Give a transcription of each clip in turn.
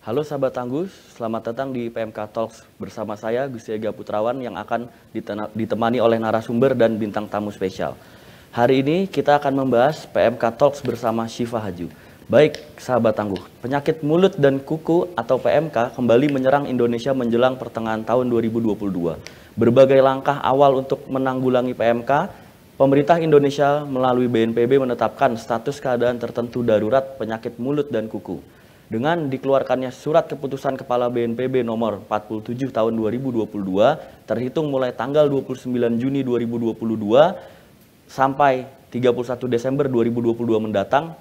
Halo sahabat Tangguh, selamat datang di PMK Talks bersama saya Gus Yega Putrawan yang akan ditemani oleh narasumber dan bintang tamu spesial. Hari ini kita akan membahas PMK Talks bersama Syifa Haju. Baik sahabat Tangguh, penyakit mulut dan kuku atau PMK kembali menyerang Indonesia menjelang pertengahan tahun 2022. Berbagai langkah awal untuk menanggulangi PMK, pemerintah Indonesia melalui BNPB menetapkan status keadaan tertentu darurat penyakit mulut dan kuku. Dengan dikeluarkannya surat keputusan Kepala BNPB nomor 47 tahun 2022 terhitung mulai tanggal 29 Juni 2022 sampai 31 Desember 2022 mendatang,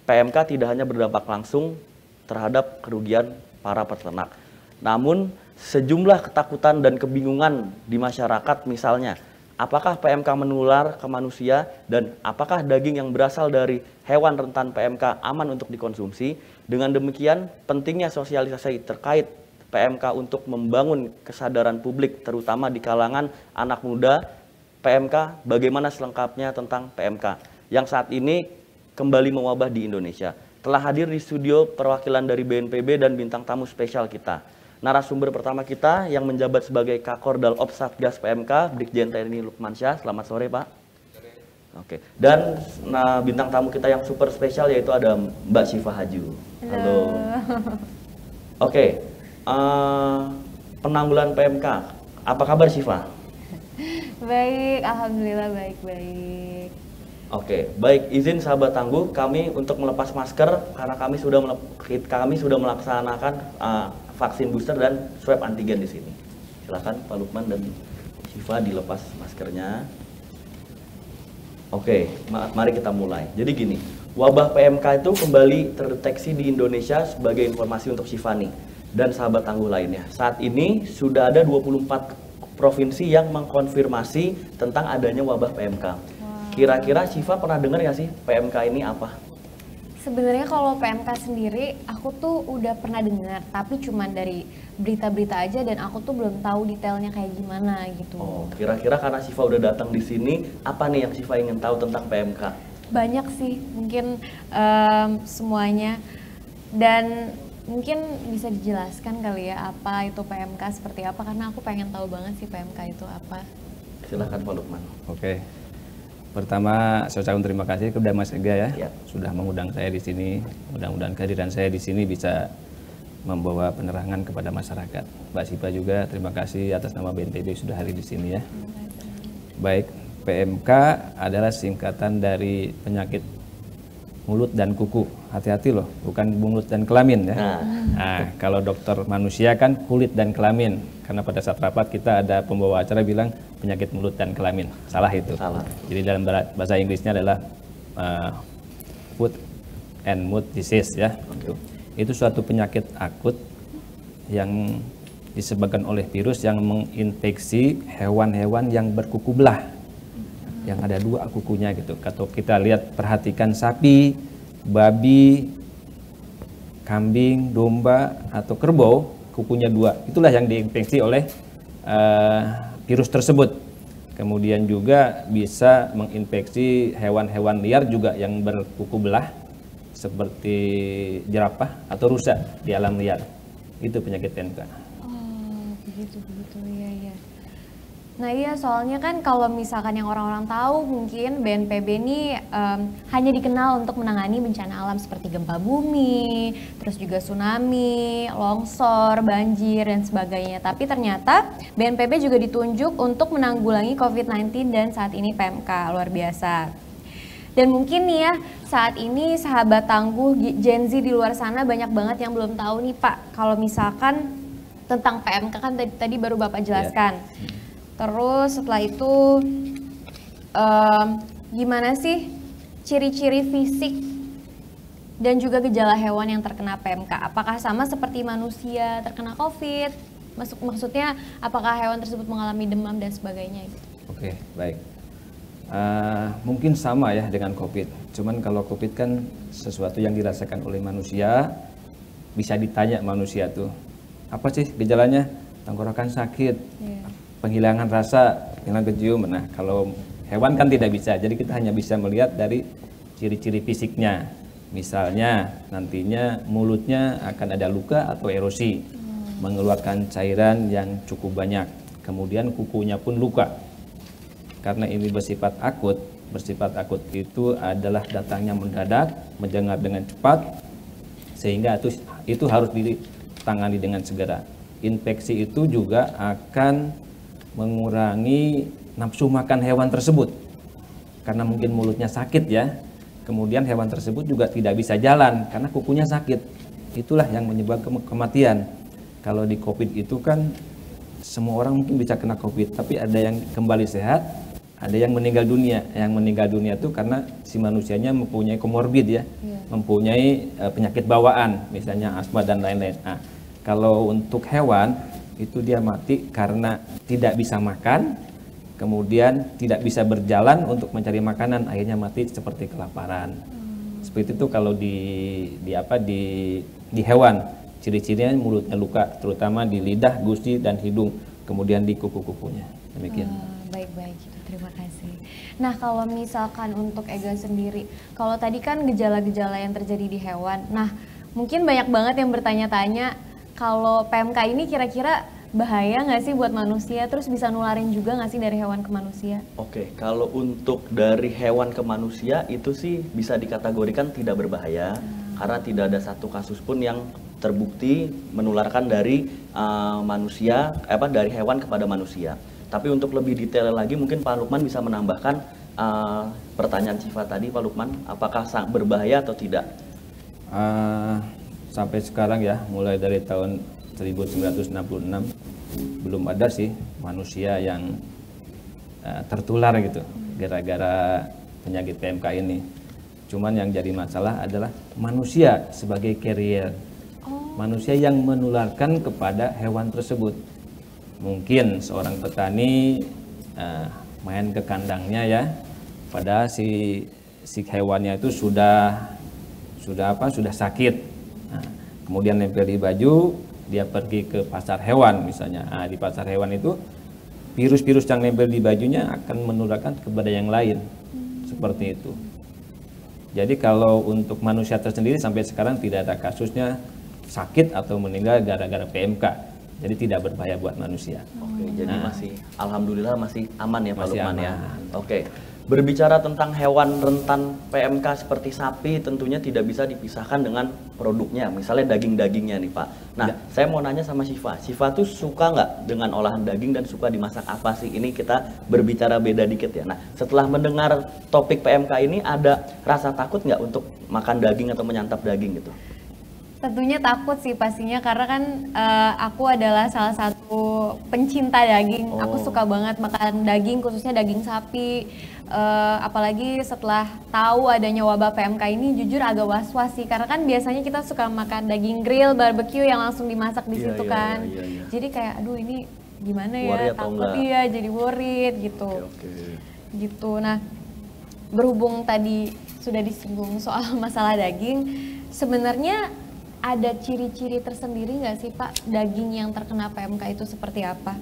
PMK tidak hanya berdampak langsung terhadap kerugian para peternak. Namun sejumlah ketakutan dan kebingungan di masyarakat, misalnya apakah PMK menular ke manusia dan apakah daging yang berasal dari hewan rentan PMK aman untuk dikonsumsi. Dengan demikian, pentingnya sosialisasi terkait PMK untuk membangun kesadaran publik, terutama di kalangan anak muda. PMK, bagaimana selengkapnya tentang PMK yang saat ini kembali mewabah di Indonesia. Telah hadir di studio perwakilan dari BNPB dan bintang tamu spesial kita. Narasumber pertama kita yang menjabat sebagai Kakordal Ops Satgas PMK, Brigjen TNI Lukmansyah. Selamat sore, Pak. Oke. Dan bintang tamu kita yang super spesial yaitu ada Mbak Syifa Haju. Halo. Oke. Penanggulan PMK. Apa kabar Syifa? Baik, alhamdulillah baik-baik. Oke, baik. Izin sahabat Tangguh kami untuk melepas masker karena kami sudah melaksanakan vaksin booster dan swab antigen di sini. Silakan Pak Lukman dan Syifa dilepas maskernya. Oke, mari kita mulai. Jadi gini, wabah PMK itu kembali terdeteksi di Indonesia sebagai informasi untuk Syifa nih dan sahabat Tangguh lainnya. Saat ini sudah ada 24 provinsi yang mengkonfirmasi tentang adanya wabah PMK. Kira-kira Syifa pernah dengar nggak sih PMK ini apa? Sebenarnya kalau PMK sendiri aku tuh udah pernah dengar, tapi cuma dari berita-berita aja dan aku tuh belum tahu detailnya kayak gimana gitu. Oh, kira-kira karena Syifa udah datang di sini, apa nih yang Syifa ingin tahu tentang PMK? Banyak sih, mungkin semuanya. Dan mungkin bisa dijelaskan kali ya apa itu PMK seperti apa, karena aku pengen tahu banget sih PMK itu apa. Silakan Pak Lukman. Oke. Pertama, saya ucapkan terima kasih kepada Mas Ega Ya. sudah mengundang saya di sini. Mudah-mudahan kehadiran saya di sini bisa membawa penerangan kepada masyarakat. Mbak Syifa juga terima kasih atas nama BNPB sudah hadir di sini ya. Baik, PMK adalah singkatan dari penyakit mulut dan kuku. Hati-hati loh, bukan mulut dan kelamin ya. Nah, kalau dokter manusia kan kulit dan kelamin. Karena pada saat rapat kita ada pembawa acara bilang penyakit mulut dan kelamin. Salah itu. Salah. Jadi dalam bahasa Inggrisnya adalah foot and mouth disease ya. Itu suatu penyakit akut yang disebabkan oleh virus yang menginfeksi hewan-hewan yang berkuku belah. Yang ada dua kukunya gitu. Kalau kita lihat perhatikan sapi, babi, kambing, domba atau kerbau, kukunya dua. Itulah yang diinfeksi oleh virus tersebut. Kemudian juga bisa menginfeksi hewan-hewan liar juga yang berkuku belah seperti jerapah atau rusa di alam liar. Itu penyakit PMK. Oh, begitu ya ya. Nah iya, soalnya kan kalau misalkan yang orang-orang tahu mungkin BNPB ini hanya dikenal untuk menangani bencana alam seperti gempa bumi, terus juga tsunami, longsor, banjir dan sebagainya. Tapi ternyata BNPB juga ditunjuk untuk menanggulangi COVID-19 dan saat ini PMK, luar biasa. Dan mungkin nih ya, saat ini sahabat Tangguh Gen Z di luar sana banyak banget yang belum tahu nih Pak, kalau misalkan tentang PMK kan tadi baru Bapak jelaskan. Yeah. Terus setelah itu gimana sih ciri-ciri fisik dan juga gejala hewan yang terkena PMK? Apakah sama seperti manusia terkena COVID? Maksudnya apakah hewan tersebut mengalami demam dan sebagainya? Oke, baik. Mungkin sama ya dengan COVID. Cuman kalau COVID kan sesuatu yang dirasakan oleh manusia, bisa ditanya manusia tuh, apa sih gejalanya? Tenggorokan sakit. Yeah. Penghilangan rasa, penghilangan kecium. Nah, kalau hewan kan tidak bisa, jadi kita hanya bisa melihat dari ciri-ciri fisiknya. Misalnya nantinya mulutnya akan ada luka atau erosi, mengeluarkan cairan yang cukup banyak. Kemudian kukunya pun luka. Karena ini bersifat akut itu adalah datangnya mendadak, menjengat dengan cepat, sehingga itu harus ditangani dengan segera. Infeksi itu juga akan mengurangi nafsu makan hewan tersebut. Karena mungkin mulutnya sakit ya. Kemudian hewan tersebut juga tidak bisa jalan karena kukunya sakit. Itulah yang menyebabkan kematian. Kalau di COVID itu kan semua orang mungkin bisa kena COVID, tapi ada yang kembali sehat, ada yang meninggal dunia. Yang meninggal dunia itu karena si manusianya mempunyai komorbid ya, mempunyai penyakit bawaan, misalnya asma dan lain-lain. Nah, kalau untuk hewan itu dia mati karena tidak bisa makan, kemudian tidak bisa berjalan untuk mencari makanan, akhirnya mati seperti kelaparan. Seperti itu kalau di hewan. Ciri-cirinya mulutnya luka, terutama di lidah, gusi, dan hidung, kemudian di kuku-kukunya. Demikian. Baik-baik, terima kasih. Nah, kalau misalkan untuk Ega sendiri, kalau tadi kan gejala-gejala yang terjadi di hewan, nah mungkin banyak banget yang bertanya-tanya, kalau PMK ini kira-kira bahaya nggak sih buat manusia, terus bisa nularin juga nggak sih dari hewan ke manusia? Oke, kalau untuk dari hewan ke manusia itu sih bisa dikategorikan tidak berbahaya, karena tidak ada satu kasus pun yang terbukti menularkan dari dari hewan kepada manusia. Tapi untuk lebih detail lagi mungkin Pak Lukman bisa menambahkan pertanyaan Syifa tadi, Pak Lukman, apakah berbahaya atau tidak? Sampai sekarang ya, mulai dari tahun 1966 belum ada sih manusia yang tertular gitu gara-gara penyakit PMK ini. Cuman yang jadi masalah adalah manusia sebagai carrier. Manusia yang menularkan kepada hewan tersebut. Mungkin seorang petani main ke kandangnya ya, padahal si hewannya itu sudah sakit. Nah, kemudian nempel di baju, dia pergi ke pasar hewan misalnya. Nah, di pasar hewan itu virus-virus yang nempel di bajunya akan menularkan kepada yang lain. Seperti itu. Jadi kalau untuk manusia tersendiri sampai sekarang tidak ada kasusnya sakit atau meninggal gara-gara PMK. Jadi tidak berbahaya buat manusia. Oke, jadi alhamdulillah masih aman ya Pak Lukman ya. Oke. Berbicara tentang hewan rentan PMK seperti sapi, tentunya tidak bisa dipisahkan dengan produknya, misalnya daging-dagingnya nih Pak. Nah, saya mau nanya sama Syifa. Syifa tuh suka nggak dengan olahan daging dan suka dimasak apa sih? Ini kita berbicara beda dikit ya. Nah, setelah mendengar topik PMK ini, ada rasa takut nggak untuk makan daging atau menyantap daging gitu? Tentunya takut sih pastinya, karena kan aku adalah salah satu pencinta daging. Aku suka banget makan daging, khususnya daging sapi. Apalagi setelah tahu adanya wabah PMK ini, jujur agak was-was sih, karena kan biasanya kita suka makan daging grill, barbecue yang langsung dimasak di situ kan. Jadi kayak aduh ini gimana ya, takut ya, jadi worried gitu. Gitu. Nah, berhubung tadi sudah disinggung soal masalah daging, sebenarnya ada ciri-ciri tersendiri nggak sih Pak, daging yang terkena PMK itu seperti apa?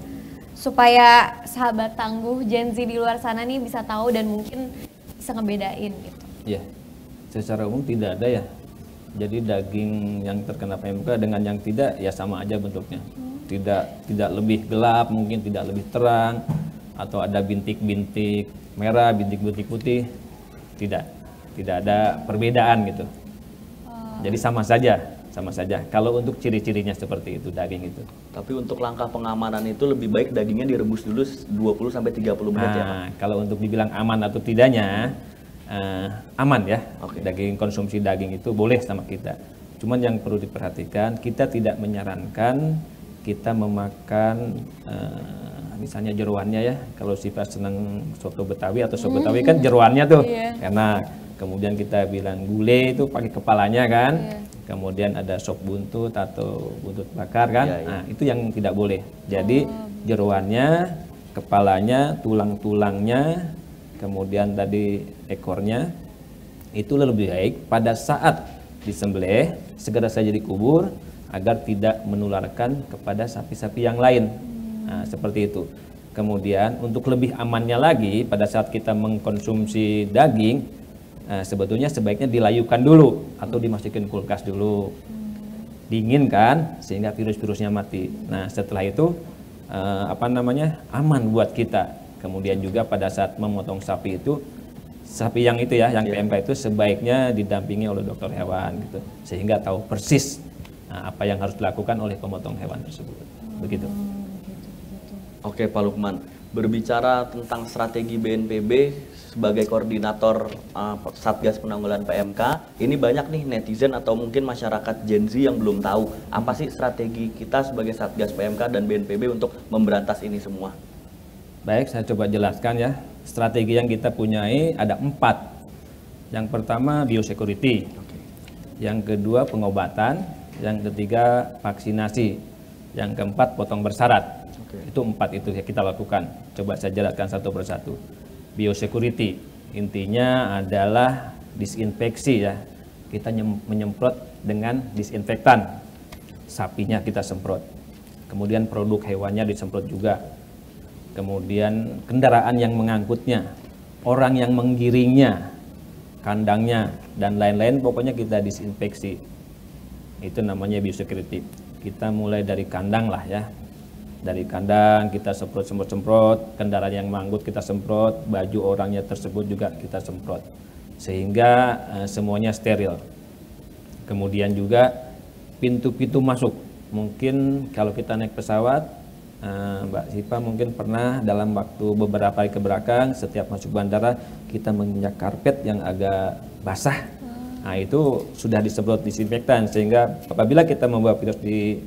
Supaya sahabat tangguh Gen Z di luar sana nih bisa tahu dan mungkin bisa ngebedain gitu. Iya, secara umum tidak ada ya. Jadi daging yang terkena PMK dengan yang tidak ya sama aja bentuknya. Tidak lebih gelap, mungkin tidak lebih terang, atau ada bintik-bintik merah, bintik-bintik putih. Tidak ada perbedaan gitu. Jadi sama saja. Kalau untuk ciri-cirinya seperti itu daging itu. Tapi untuk langkah pengamanan itu lebih baik dagingnya direbus dulu 20 sampai 30 menit ya Pak. Kalau untuk dibilang aman atau tidaknya aman ya. Daging, konsumsi daging itu boleh sama kita. Cuman yang perlu diperhatikan, kita tidak menyarankan kita memakan misalnya jeroannya ya. Kalau sifat senang soto Betawi atau soto Betawi kan jeroannya tuh. Karena kemudian kita bilang gulai itu pakai kepalanya kan. Kemudian ada sop buntut atau buntut bakar kan. Nah, itu yang tidak boleh. Jadi jeroannya, kepalanya, tulang-tulangnya, kemudian tadi ekornya itu lebih baik pada saat disembelih segera saja dikubur agar tidak menularkan kepada sapi-sapi yang lain. Nah, seperti itu. Kemudian untuk lebih amannya lagi pada saat kita mengkonsumsi daging, sebetulnya sebaiknya dilayukan dulu atau dimasukin kulkas dulu, dingin kan, sehingga virus-virusnya mati. Nah setelah itu aman buat kita. Kemudian juga pada saat memotong sapi itu, sapi yang itu ya, yang PMK itu sebaiknya didampingi oleh dokter hewan gitu, sehingga tahu persis apa yang harus dilakukan oleh pemotong hewan tersebut. Begitu. Oke Pak Lukman, berbicara tentang strategi BNPB sebagai koordinator Satgas Penanggulangan PMK, ini banyak nih netizen atau mungkin masyarakat Gen Z yang belum tahu apa sih strategi kita sebagai Satgas PMK dan BNPB untuk memberantas ini semua. Baik, saya coba jelaskan ya. Strategi yang kita punyai ada 4. Yang pertama biosecurity, yang kedua pengobatan, yang ketiga vaksinasi, yang keempat potong bersyarat. Itu 4 itu yang kita lakukan. Coba saya jelaskan satu persatu. Biosecurity intinya adalah disinfeksi ya. Kita menyemprot dengan disinfektan. Sapinya kita semprot. Kemudian produk hewannya disemprot juga. Kemudian kendaraan yang mengangkutnya, orang yang menggiringnya, kandangnya dan lain-lain pokoknya kita disinfeksi. Itu namanya biosecurity. Kita mulai dari kandang lah ya. Dari kandang kita semprot, kendaraan yang mengangkut kita semprot, baju orangnya tersebut juga kita semprot, sehingga semuanya steril. Kemudian juga pintu-pintu masuk, mungkin kalau kita naik pesawat, Mbak Sipa mungkin pernah dalam waktu beberapa hari kebelakang setiap masuk bandara kita menginjak karpet yang agak basah. Nah itu sudah disemprot disinfektan, sehingga apabila kita membawa virus di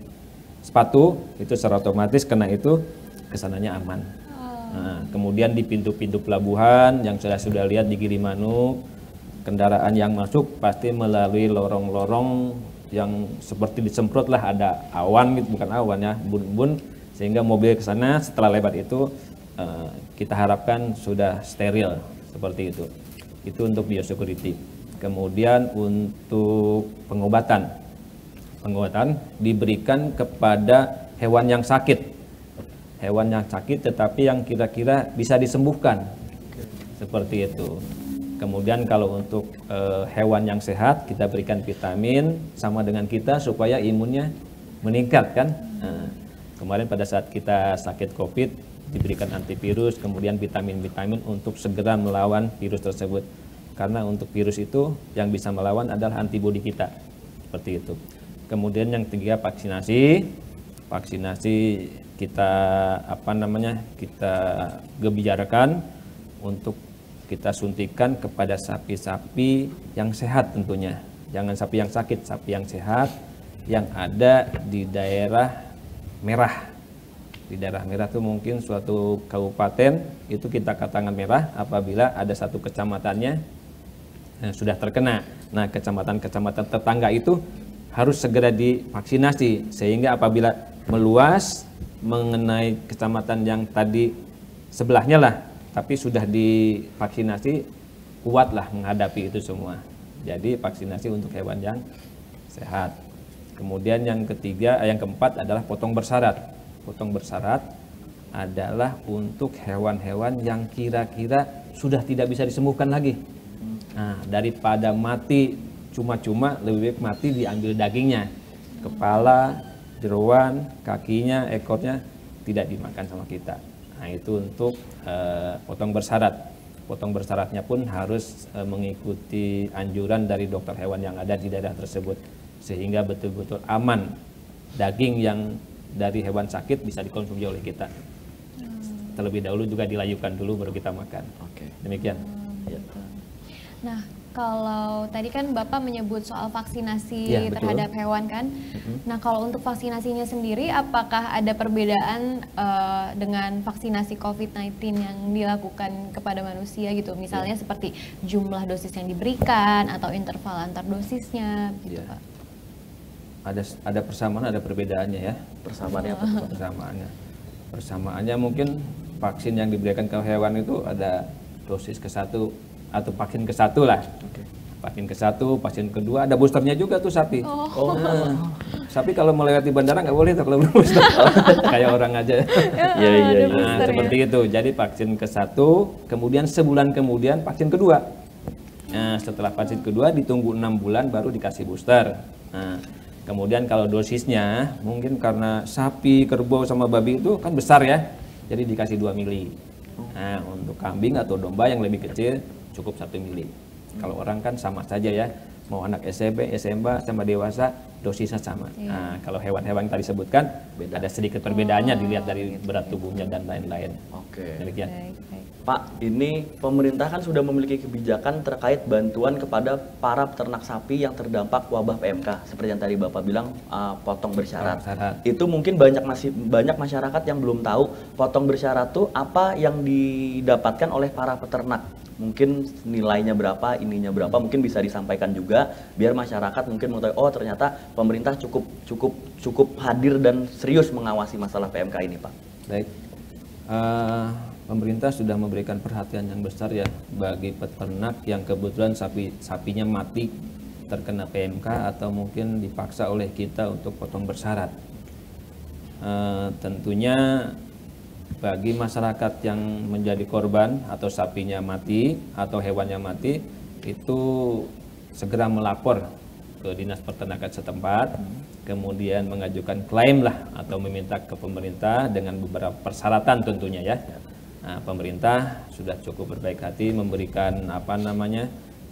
sepatu itu secara otomatis kena itu kesananya aman. Nah, kemudian di pintu-pintu pelabuhan yang saya sudah lihat di Gilimanuk, kendaraan yang masuk pasti melalui lorong-lorong yang seperti disemprot lah, ada awan gitu, bukan awan ya, bun-bun, sehingga mobil ke sana setelah lewat itu kita harapkan sudah steril seperti itu. Itu untuk biosecurity. Kemudian untuk pengobatan diberikan kepada hewan yang sakit. Hewan yang sakit tetapi yang kira-kira bisa disembuhkan. Seperti itu. Kemudian kalau untuk hewan yang sehat kita berikan vitamin sama dengan kita supaya imunnya meningkat kan. Kemarin pada saat kita sakit COVID diberikan antivirus, kemudian vitamin-vitamin untuk segera melawan virus tersebut. Karena untuk virus itu yang bisa melawan adalah antibodi kita. Seperti itu. Kemudian yang ketiga vaksinasi kita kita gebijarakan untuk kita suntikan kepada sapi-sapi yang sehat tentunya. Jangan sapi yang sakit, sapi yang sehat yang ada di daerah merah. Di daerah merah itu mungkin suatu kabupaten itu kita katakan merah apabila ada satu kecamatannya sudah terkena. Nah, kecamatan-kecamatan tetangga itu harus segera divaksinasi, sehingga apabila meluas mengenai kecamatan yang tadi sebelahnya lah, tapi sudah divaksinasi, kuatlah menghadapi itu semua. Jadi vaksinasi untuk hewan yang sehat. Kemudian yang keempat adalah potong bersyarat. Potong bersyarat adalah untuk hewan-hewan yang kira-kira sudah tidak bisa disembuhkan lagi. Nah, daripada mati cuma-cuma, lebih baik mati diambil dagingnya, kepala, jeroan, kakinya, ekornya tidak dimakan sama kita. Nah itu untuk potong bersyarat. Potong bersyaratnya pun harus mengikuti anjuran dari dokter hewan yang ada di daerah tersebut, sehingga betul-betul aman daging yang dari hewan sakit bisa dikonsumsi oleh kita. Terlebih dahulu juga dilayukan dulu baru kita makan. Demikian. Nah, kalau tadi kan Bapak menyebut soal vaksinasi terhadap hewan kan. Nah, kalau untuk vaksinasinya sendiri, apakah ada perbedaan dengan vaksinasi COVID-19 yang dilakukan kepada manusia gitu? Misalnya seperti jumlah dosis yang diberikan atau interval antar dosisnya gitu, Pak? Ada persamaan, ada perbedaannya ya. Persamaan apa? Persamaannya mungkin vaksin yang diberikan ke hewan itu ada dosis ke-1 atau vaksin ke-1 lah. Vaksin ke-1, vaksin kedua, ada boosternya juga tuh sapi. Sapi kalau melewati bandara nggak boleh tuh kalau belum booster. Kayak orang aja. Nah, seperti itu. Jadi vaksin ke-1, kemudian sebulan kemudian vaksin kedua. Nah, setelah vaksin kedua ditunggu 6 bulan baru dikasih booster. Nah, kemudian kalau dosisnya mungkin karena sapi, kerbau sama babi itu kan besar ya, jadi dikasih 2 mili. Nah, untuk kambing atau domba yang lebih kecil cukup 1 mili. Kalau orang kan sama saja ya, mau anak SMP, SMA sama dewasa dosisnya sama. Nah, kalau hewan-hewan yang tadi sebutkan ada sedikit perbedaannya dilihat dari berat tubuhnya dan lain-lain. Oke. Demikian. Baik. Pak, ini pemerintah kan sudah memiliki kebijakan terkait bantuan kepada para peternak sapi yang terdampak wabah PMK. Seperti yang tadi Bapak bilang, potong bersyarat. Itu mungkin banyak masyarakat yang belum tahu potong bersyarat tuh apa yang didapatkan oleh para peternak. Mungkin nilainya berapa, ininya berapa, mungkin bisa disampaikan juga biar masyarakat mungkin mengetahui, oh ternyata pemerintah cukup hadir dan serius mengawasi masalah PMK ini, Pak. Baik. Pemerintah sudah memberikan perhatian yang besar ya bagi peternak yang kebetulan sapinya mati terkena PMK atau mungkin dipaksa oleh kita untuk potong bersyarat. Tentunya bagi masyarakat yang menjadi korban atau sapinya mati atau hewannya mati itu segera melapor ke Dinas Peternakan setempat, kemudian mengajukan klaim lah atau meminta ke pemerintah dengan beberapa persyaratan tentunya ya. Nah, pemerintah sudah cukup berbaik hati memberikan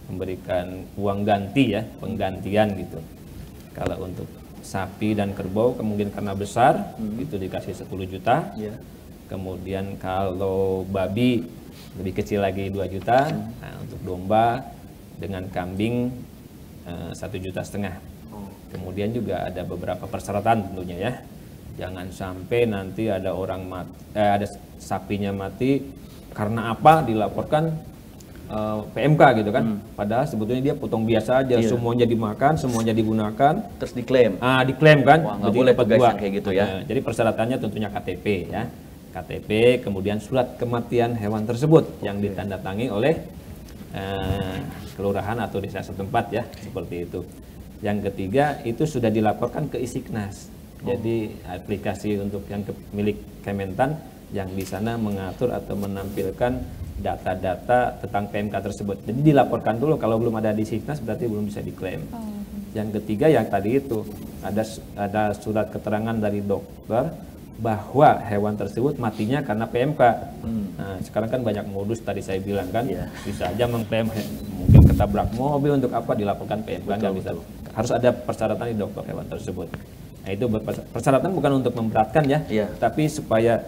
memberikan uang ganti ya, penggantian gitu. Kalau untuk sapi dan kerbau kemungkinan karena besar itu dikasih 10 juta. Kemudian kalau babi lebih kecil lagi 2 juta. Nah, untuk domba dengan kambing 1,5 juta. Kemudian juga ada beberapa persyaratan tentunya ya. Jangan sampai nanti ada ada sapinya mati karena apa dilaporkan PMK gitu kan. Padahal sebetulnya dia potong biasa aja, semuanya dimakan, semuanya digunakan, terus diklaim. Diklaim kan. Wah, nggak boleh guys yang kayak gitu ya. Jadi persyaratannya tentunya KTP ya. KTP, kemudian surat kematian hewan tersebut yang ditandatangani oleh kelurahan atau desa setempat ya, seperti itu. Yang ketiga itu sudah dilaporkan ke Isiknas. Jadi aplikasi untuk yang milik Kementan yang di sana mengatur atau menampilkan data-data tentang PMK tersebut. Jadi dilaporkan dulu, kalau belum ada di Isiknas berarti belum bisa diklaim. Yang ketiga yang tadi itu ada surat keterangan dari dokter bahwa hewan tersebut matinya karena PMK. Nah, sekarang kan banyak modus tadi saya bilang kan, bisa aja mengklaim mungkin ketabrak mobil untuk apa dilaporkan PMK, nggak bisa. Harus ada persyaratan di dokter hewan tersebut. Nah, itu persyaratan bukan untuk memberatkan ya, tapi supaya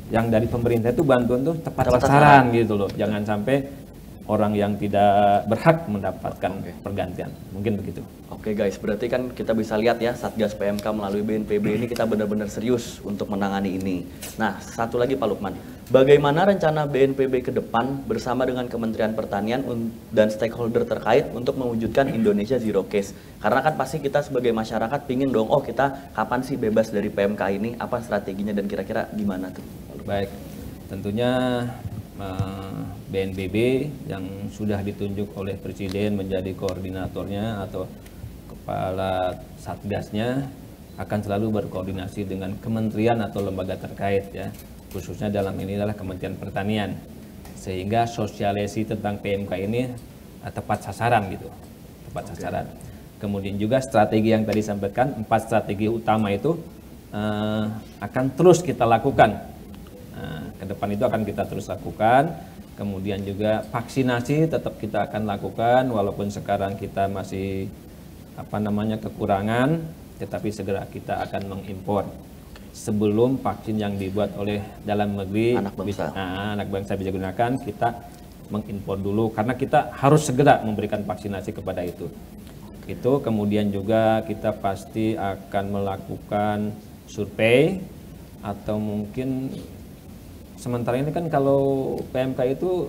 yang dari pemerintah itu bantuan tuh tepat sasaran gitu loh. Jangan sampai orang yang tidak berhak mendapatkan pergantian. Mungkin begitu. Oke guys, berarti kan kita bisa lihat ya Satgas PMK melalui BNPB ini kita benar-benar serius untuk menangani ini. Nah, satu lagi Pak Lukman, bagaimana rencana BNPB ke depan bersama dengan Kementerian Pertanian dan stakeholder terkait untuk mewujudkan Indonesia Zero Case? Karena kan pasti kita sebagai masyarakat pingin dong, oh kita kapan sih bebas dari PMK ini? Apa strateginya dan kira-kira gimana tuh? Baik, tentunya BNPB yang sudah ditunjuk oleh Presiden menjadi koordinatornya atau kepala Satgasnya akan selalu berkoordinasi dengan kementerian atau lembaga terkait ya, khususnya dalam ini adalah Kementerian Pertanian, sehingga sosialisasi tentang PMK ini tepat sasaran gitu, tepat sasaran. Kemudian juga strategi yang tadi sampaikan, 4 strategi utama itu akan terus kita lakukan. Ke depan itu akan kita terus lakukan. Kemudian juga vaksinasi tetap kita akan lakukan walaupun sekarang kita masih kekurangan, tetapi segera kita akan mengimpor sebelum vaksin yang dibuat oleh dalam negeri anak bangsa bisa gunakan, kita mengimpor dulu karena kita harus segera memberikan vaksinasi kepada itu. Itu kemudian juga kita pasti akan melakukan survei atau mungkin sementara ini kan kalau PMK itu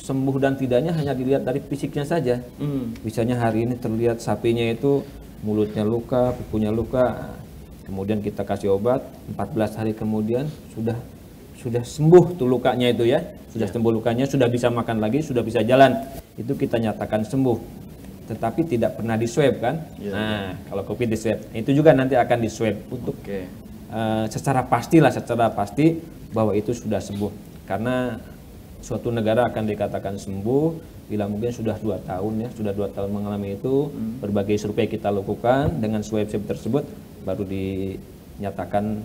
sembuh dan tidaknya hanya dilihat dari fisiknya saja. Misalnya hari ini terlihat sapinya itu mulutnya luka, kukunya luka, kemudian kita kasih obat, 14 hari kemudian sudah sembuh tuh lukanya itu ya, sudah sembuh lukanya, sudah bisa makan lagi, sudah bisa jalan, itu kita nyatakan sembuh. Tetapi tidak pernah di swab kan? Kalau COVID di swab, itu juga nanti akan di swab untuk secara pasti bahwa itu sudah sembuh. Karena suatu negara akan dikatakan sembuh bila mungkin sudah 2 tahun ya, sudah 2 tahun mengalami itu. Berbagai survei kita lakukan dengan swab tersebut baru dinyatakan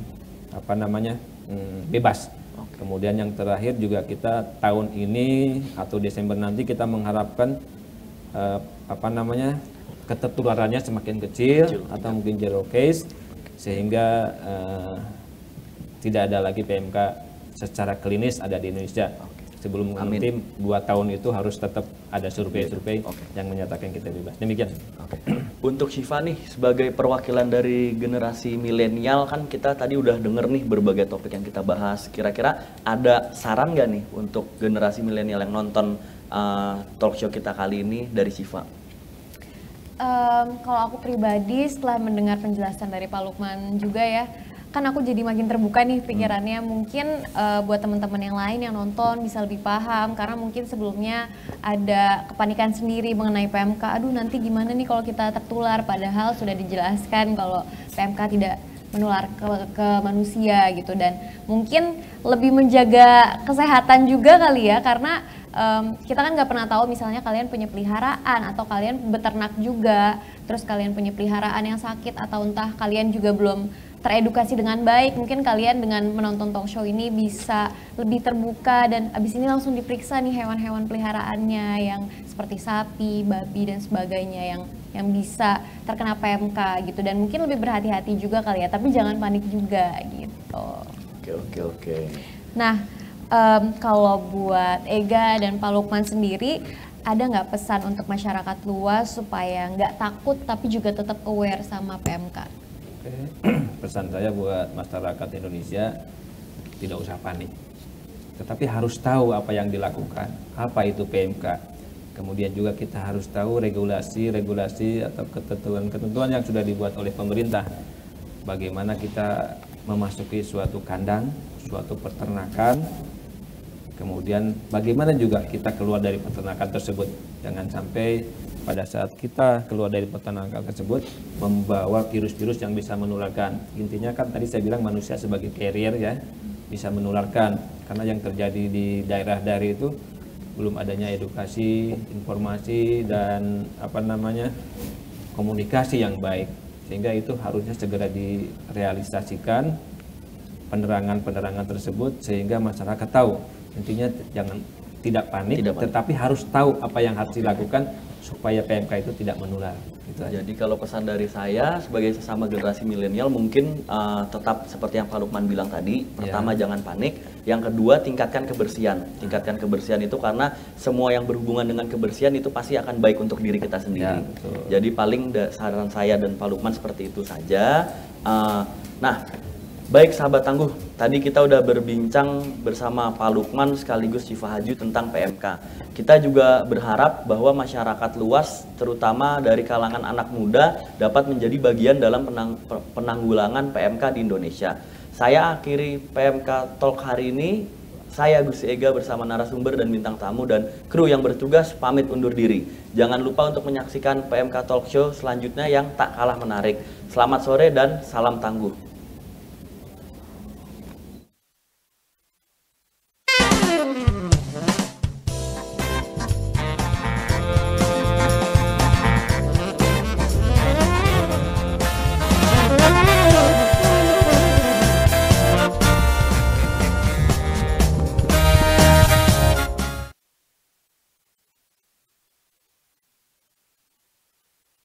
bebas. Kemudian yang terakhir juga kita tahun ini atau Desember nanti kita mengharapkan ketertularannya semakin kecil atau mungkin zero case, sehingga tidak ada lagi PMK secara klinis ada di Indonesia. Sebelum nanti 2 tahun itu harus tetap ada survei-survei yang menyatakan kita bebas. Demikian. Untuk Syifa nih, sebagai perwakilan dari generasi milenial, kan kita tadi udah denger nih berbagai topik yang kita bahas. Kira-kira ada saran nggak nih untuk generasi milenial yang nonton talk show kita kali ini dari Syifa? Kalau aku pribadi setelah mendengar penjelasan dari Pak Lukman juga ya, kan aku jadi makin terbuka nih pikirannya. Mungkin buat teman-teman yang lain yang nonton bisa lebih paham, karena mungkin sebelumnya ada kepanikan sendiri mengenai PMK. Aduh, nanti gimana nih kalau kita tertular, padahal sudah dijelaskan kalau PMK tidak menular ke manusia gitu. Dan mungkin lebih menjaga kesehatan juga kali ya, karena kita kan nggak pernah tahu, misalnya kalian punya peliharaan atau kalian beternak juga, terus kalian punya peliharaan yang sakit, atau entah kalian juga belum teredukasi dengan baik. Mungkin kalian dengan menonton talk show ini bisa lebih terbuka dan abis ini langsung diperiksa nih hewan-hewan peliharaannya yang seperti sapi, babi dan sebagainya yang bisa terkena PMK gitu, dan mungkin lebih berhati-hati juga kali ya, tapi jangan panik juga gitu. Oke. Nah, kalau buat Ega dan Pak Lukman sendiri, ada nggak pesan untuk masyarakat luas supaya nggak takut tapi juga tetap aware sama PMK? Pesan saya buat masyarakat Indonesia, tidak usah panik, tetapi harus tahu apa yang dilakukan, apa itu PMK. Kemudian juga kita harus tahu regulasi atau ketentuan yang sudah dibuat oleh pemerintah. Bagaimana kita memasuki suatu kandang, suatu peternakan, kemudian bagaimana juga kita keluar dari peternakan tersebut. Jangan sampai pada saat kita keluar dari peternakan tersebut membawa virus-virus yang bisa menularkan. Intinya kan tadi saya bilang manusia sebagai carrier ya, bisa menularkan. Karena yang terjadi di daerah-daerah itu belum adanya edukasi, informasi dan komunikasi yang baik. Sehingga itu harusnya segera direalisasikan penerangan tersebut sehingga masyarakat tahu. Intinya jangan tidak panik, tetapi harus tahu apa yang harus dilakukan supaya PMK itu tidak menular. Gitu aja. Jadi kalau pesan dari saya sebagai sesama generasi milenial mungkin tetap seperti yang Pak Lukman bilang tadi. Pertama, jangan panik. Yang kedua, tingkatkan kebersihan. Tingkatkan kebersihan itu karena semua yang berhubungan dengan kebersihan itu pasti akan baik untuk diri kita sendiri. Jadi paling saran saya dan Pak Lukman seperti itu saja. Baik sahabat tangguh, tadi kita udah berbincang bersama Pak Lukman sekaligus Syifa Haju tentang PMK. Kita juga berharap bahwa masyarakat luas, terutama dari kalangan anak muda, dapat menjadi bagian dalam penanggulangan PMK di Indonesia. Saya akhiri PMK Talk hari ini. Saya Gusti Ega bersama narasumber dan bintang tamu dan kru yang bertugas pamit undur diri. Jangan lupa untuk menyaksikan PMK Talk Show selanjutnya yang tak kalah menarik. Selamat sore dan salam tangguh.